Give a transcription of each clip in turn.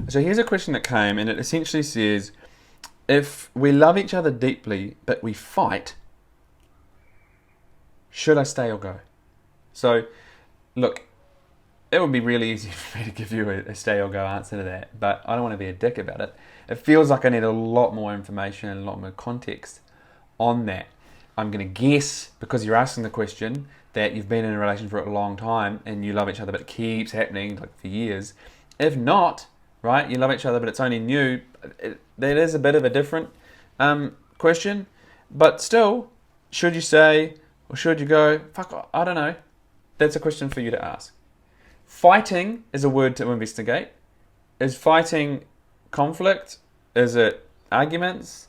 So here's a question that came, and it essentially says, if we love each other deeply, but we fight, should I stay or go? So, look, it would be really easy for me to give you a stay or go answer to that, but I don't want to be a dick about it. It feels like I need a lot more information and a lot more context on that. I'm going to guess, because you're asking the question, that you've been in a relation for a long time and you love each other, but it keeps happening like for years. If not, right, you love each other, but it's only new, that is a bit of a different question. But still, should you stay or should you go? Fuck, I don't know. That's a question for you to ask. Fighting is a word to investigate. Is fighting conflict? Is it arguments?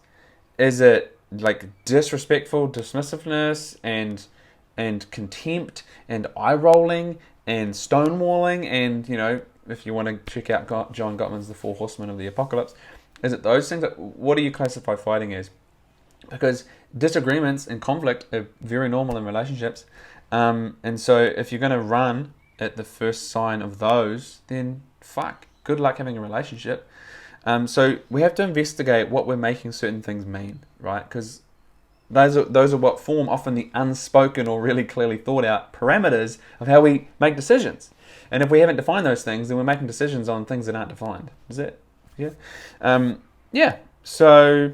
Is it like disrespectful dismissiveness and contempt and eye rolling and stonewalling? And, you know, if you want to check out John Gottman's The Four Horsemen of the Apocalypse, is it those things? What do you classify fighting as? Because disagreements and conflict are very normal in relationships. And so if you're going to run at the first sign of those, then fuck, good luck having a relationship. So we have to investigate what we're making certain things mean, right? Because those are what form often the unspoken or really clearly thought out parameters of how we make decisions. And if we haven't defined those things, then we're making decisions on things that aren't defined. Is it? Yeah. Yeah. So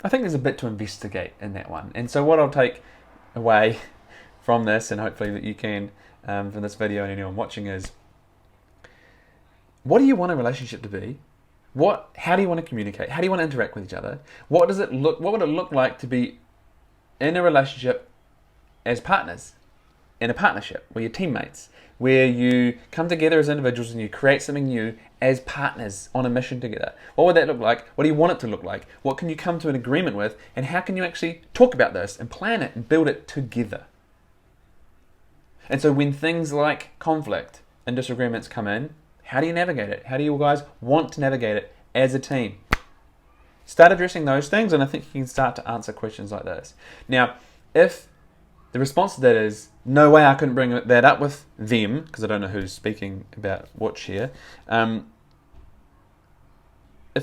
I think there's a bit to investigate in that one. And so what I'll take away from this, and hopefully that you can from this video and anyone watching, is, what do you want a relationship to be? How do you want to communicate? How do you want to interact with each other? What would it look like to be in a relationship as partners, in a partnership, where you're teammates, where you come together as individuals and you create something new as partners on a mission together? What would that look like? What do you want it to look like? What can you come to an agreement with? And how can you actually talk about this and plan it and build it together? And so when things like conflict and disagreements come in, how do you navigate it? How do you guys want to navigate it as a team? Start addressing those things, and I think you can start to answer questions like this. Now, if the response to that is, no way, I couldn't bring that up with them, because I don't know who's speaking about what here. If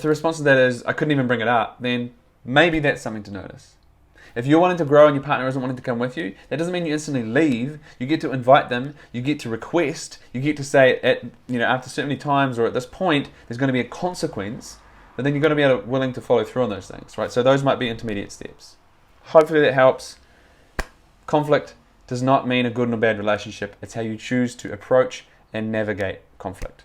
the response to that is, I couldn't even bring it up, then maybe that's something to notice. If you're wanting to grow and your partner isn't wanting to come with you, that doesn't mean you instantly leave. You get to invite them, you get to request, you get to say after so many times or at this point, there's going to be a consequence, but then you've got to be willing to follow through on those things, right? So those might be intermediate steps. Hopefully that helps. Conflict does not mean a good or bad relationship. It's how you choose to approach and navigate conflict.